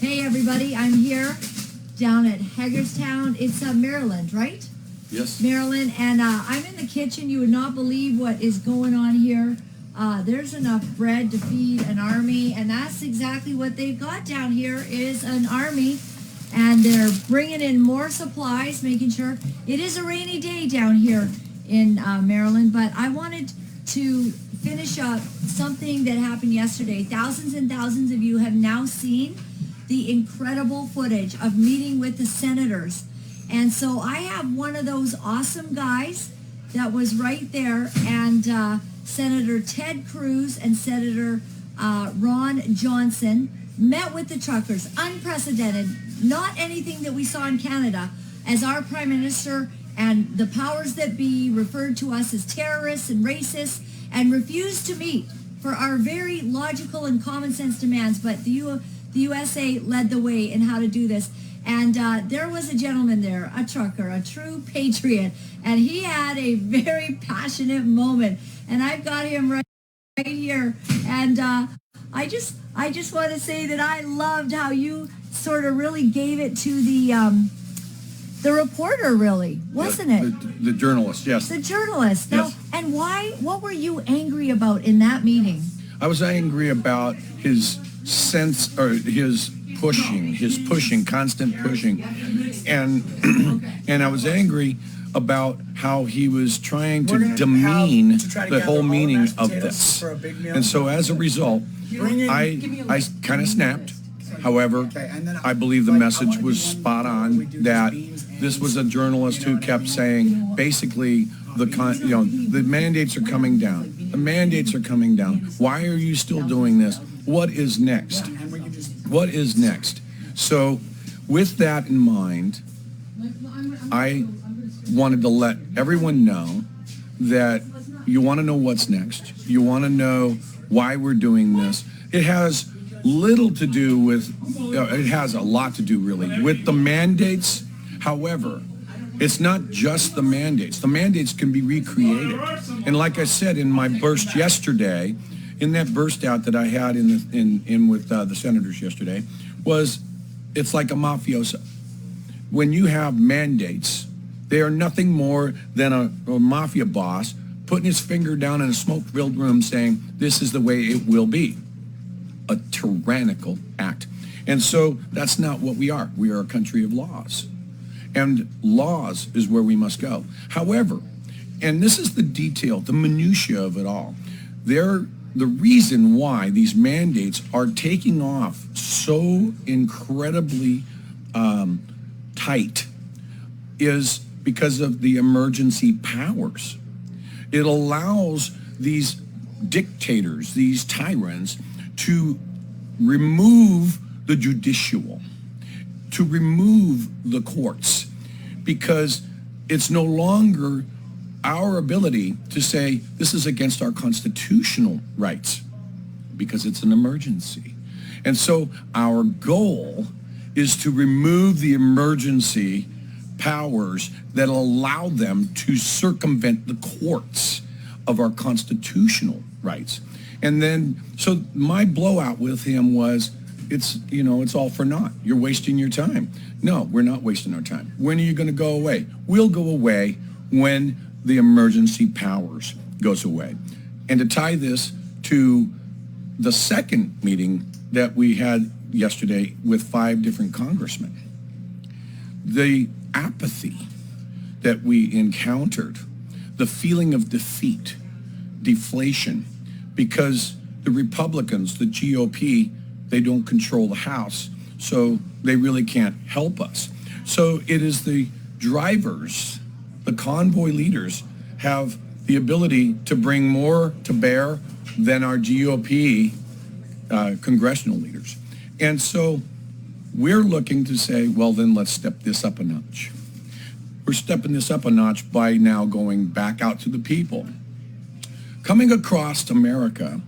Hey everybody, I'm here down at Hagerstown. It's Maryland, right? Yes. Maryland, and I'm in the kitchen. You would not believe what is going on here. There's enough bread to feed an army, and that's exactly what they've got down here is an army, and they're bringing in more supplies, making sure. It is a rainy day down here in Maryland, but I wanted to finish up something that happened yesterday. Thousands and thousands of you have now seen the incredible footage of meeting with the senators. And so I have one of those awesome guys that was right there, and Senator Ted Cruz and Senator Ron Johnson met with the truckers. Unprecedented, not anything that we saw in Canada, as our Prime Minister and the powers that be referred to us as terrorists and racists and refused to meet for our very logical and common sense demands. But the USA led the way in how to do this. And there was a gentleman there, a trucker, a true patriot, and he had a very passionate moment. And I've got him right here. And I just want to say that I loved how you sort of really gave it to the reporter, really, wasn't it? The journalist, yes. The journalist. Yes. Now, and why? What were you angry about in that meeting? I was angry about his sense, or his pushing, constant pushing, and I was angry about how he was trying to demean the whole meaning of this. And so as a result, I kind of snapped. However, I believe the message was spot on, that this was a journalist who kept saying, basically, the mandates are coming down. The mandates are coming down. Why are you still doing this? What is next? What is next? So with that in mind, I wanted to let everyone know that you want to know what's next. You want to know why we're doing this. It has little to do with, it has a lot to do really with the mandates. However, it's not just the mandates. The mandates can be recreated. And like I said in my burst yesterday, in that burst out that I had in with the senators yesterday, was it's like a mafioso. When you have mandates, they are nothing more than a mafia boss putting his finger down in a smoke-filled room saying, this is the way it will be. A tyrannical act. And so that's not what we are. We are a country of laws. And laws is where we must go. However, and this is the detail, the minutia of it all, the reason why these mandates are taking off so incredibly tight is because of the emergency powers. It allows these dictators, these tyrants, to remove the judicial, to remove the courts, because it's no longer our ability to say this is against our constitutional rights, because it's an emergency. And so our goal is to remove the emergency powers that allow them to circumvent the courts of our constitutional rights. And then, so my blowout with him was, it's all for naught. You're wasting your time. No, we're not wasting our time. When are you going to go away? We'll go away when the emergency powers goes away. And to tie this to the second meeting that we had yesterday with 5 different congressmen, the apathy that we encountered, the feeling of defeat, deflation, because the Republicans, the GOP, they don't control the House, so they really can't help us. So it is the drivers, the convoy leaders, have the ability to bring more to bear than our GOP congressional leaders. And so we're looking to say, well, then let's step this up a notch. We're stepping this up a notch by now going back out to the people. Coming across America,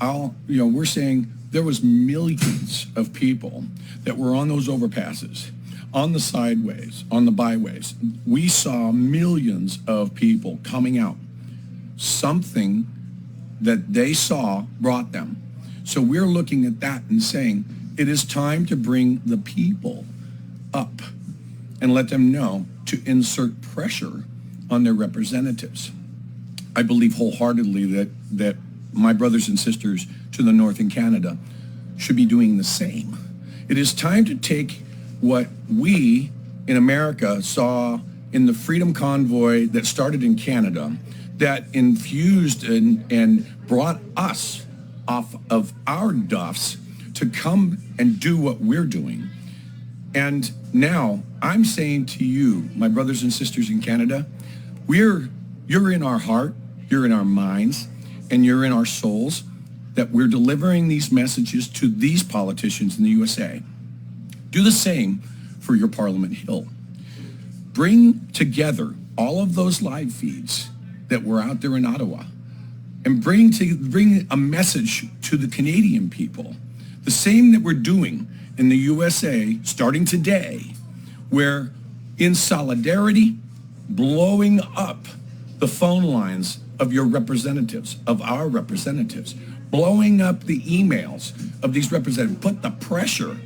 we're saying there was millions of people that were on those overpasses, on the sideways, on the byways. We saw millions of people coming out. Something that they saw brought them. So we're looking at that and saying, it is time to bring the people up and let them know to insert pressure on their representatives. I believe wholeheartedly that my brothers and sisters to the north in Canada should be doing the same. It is time to take what we in America saw in the Freedom Convoy that started in Canada, that infused and brought us off of our duffs to come and do what we're doing. And now I'm saying to you, my brothers and sisters in Canada, you're in our heart, you're in our minds, and you're in our souls, that we're delivering these messages to these politicians in the USA. Do the same for your Parliament Hill. Bring together all of those live feeds that were out there in Ottawa and bring a message to the Canadian people, the same that we're doing in the USA starting today, where in solidarity, blowing up the phone lines of your representatives, of our representatives, blowing up the emails of these representatives, put the pressure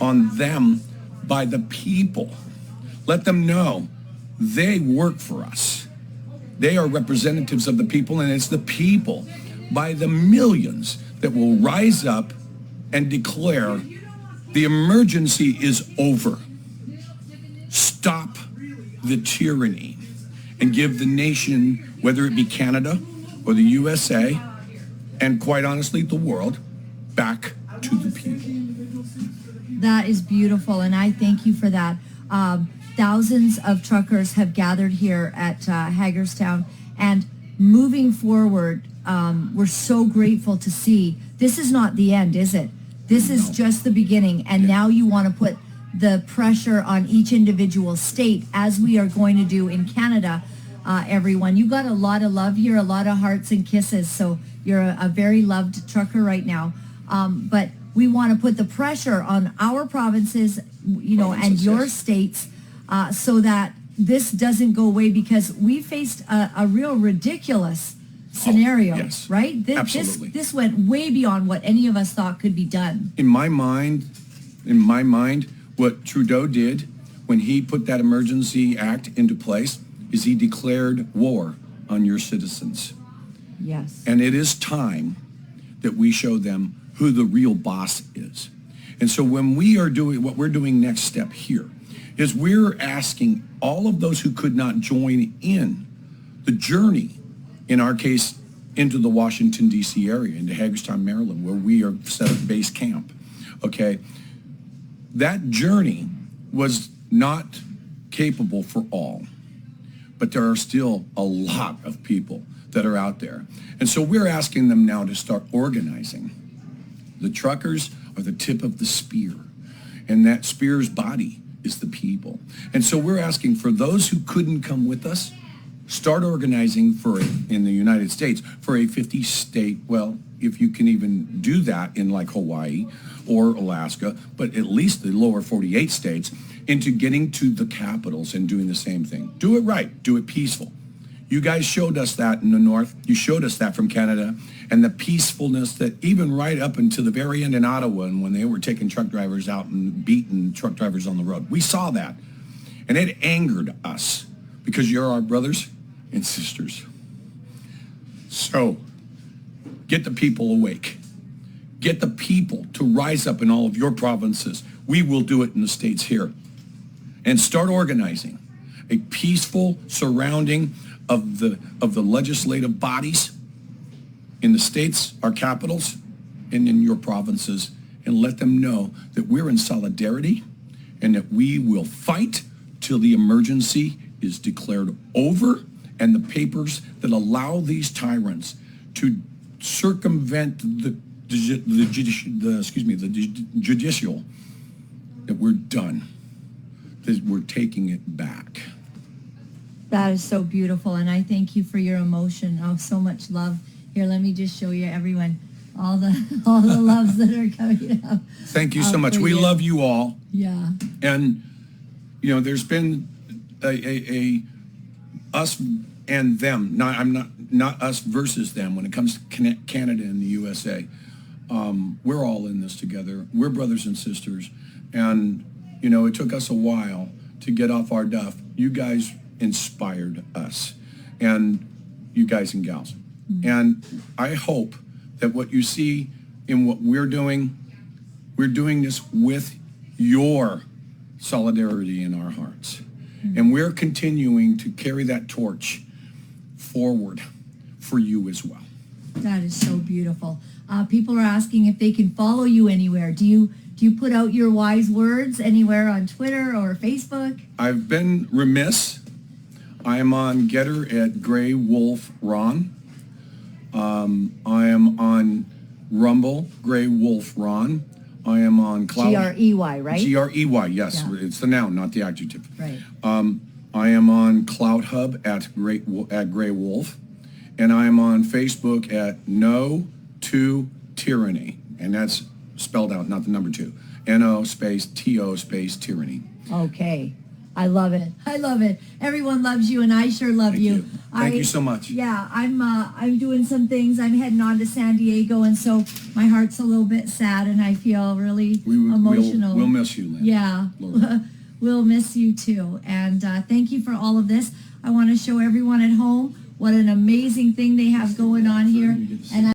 on them by the people. Let them know they work for us. They are representatives of the people, and it's the people by the millions that will rise up and declare the emergency is over. Stop the tyranny and give the nation, whether it be Canada or the USA, and quite honestly, the world, back to the people. That is beautiful, and I thank you for that. Thousands of truckers have gathered here at Hagerstown, and moving forward, we're so grateful to see. This is not the end, is it? This is just the beginning, and now you want to put the pressure on each individual state, as we are going to do in Canada. Everyone, you got a lot of love here, a lot of hearts and kisses, so you're a very loved trucker right now. But we want to put the pressure on our provinces, and your states, so that this doesn't go away, because we faced a real ridiculous scenario, yes, right? Absolutely. This went way beyond what any of us thought could be done. In my mind, what Trudeau did when he put that emergency act into place is he declared war on your citizens. Yes. And it is time that we show them who the real boss is. And so when we are doing what we're doing next step here is we're asking all of those who could not join in the journey, in our case, into the Washington, D.C. area, into Hagerstown, Maryland, where we are set up base camp, okay? That journey was not capable for all, but there are still a lot of people that are out there. And so we're asking them now to start organizing. The truckers are the tip of the spear, and that spear's body is the people. And so we're asking for those who couldn't come with us, start organizing in the United States for a 50-state, well, if you can even do that in like Hawaii or Alaska, but at least the lower 48 states, into getting to the capitals and doing the same thing. Do it right, do it peaceful. You guys showed us that in the North. You showed us that from Canada, and the peacefulness that even right up until the very end in Ottawa, and when they were taking truck drivers out and beating truck drivers on the road. We saw that, and it angered us because you're our brothers and sisters. So get the people awake. Get the people to rise up in all of your provinces. We will do it in the states here. And start organizing a peaceful surrounding of the legislative bodies in the states, our capitals, and in your provinces, and let them know that we're in solidarity and that we will fight till the emergency is declared over, and the papers that allow these tyrants to circumvent the judicial, that we're done, that we're taking it back. That is so beautiful, and I thank you for your emotion. Oh, so much love. Here, let me just show you, everyone, all the loves that are coming up. Thank you so much. We love you all. Yeah. And there's been a us and them. Not us versus them when it comes to Canada and the USA. we're all in this together. We're brothers and sisters. And, you know, it took us a while to get off our duff. You guys inspired us, and you guys and gals. And I hope that what you see in what we're doing this with your solidarity in our hearts. And we're continuing to carry that torch forward for you as well. That is so beautiful. People are asking if they can follow you anywhere. Do you put out your wise words anywhere on Twitter or Facebook? I've been remiss. I am on Getter at Grey Wolf Ron. I am on Rumble, Grey Wolf Ron. I am on Cloud. Grey, right? Grey, yes. Yeah. It's the noun, not the adjective. Right. I am on Cloud Hub at Grey Wolf. And I am on Facebook at No to Tyranny. And that's spelled out, not the number 2. N-O space T-O space tyranny. Okay. I love it. I love it. Everyone loves you, and I sure love Thank you. Thank you so much. Yeah, I'm doing some things. I'm heading on to San Diego, and so my heart's a little bit sad, and I feel really emotional. We'll miss you, Lynn. Yeah, we'll miss you too. And thank you for all of this. I want to show everyone at home what an amazing thing they have going on here. And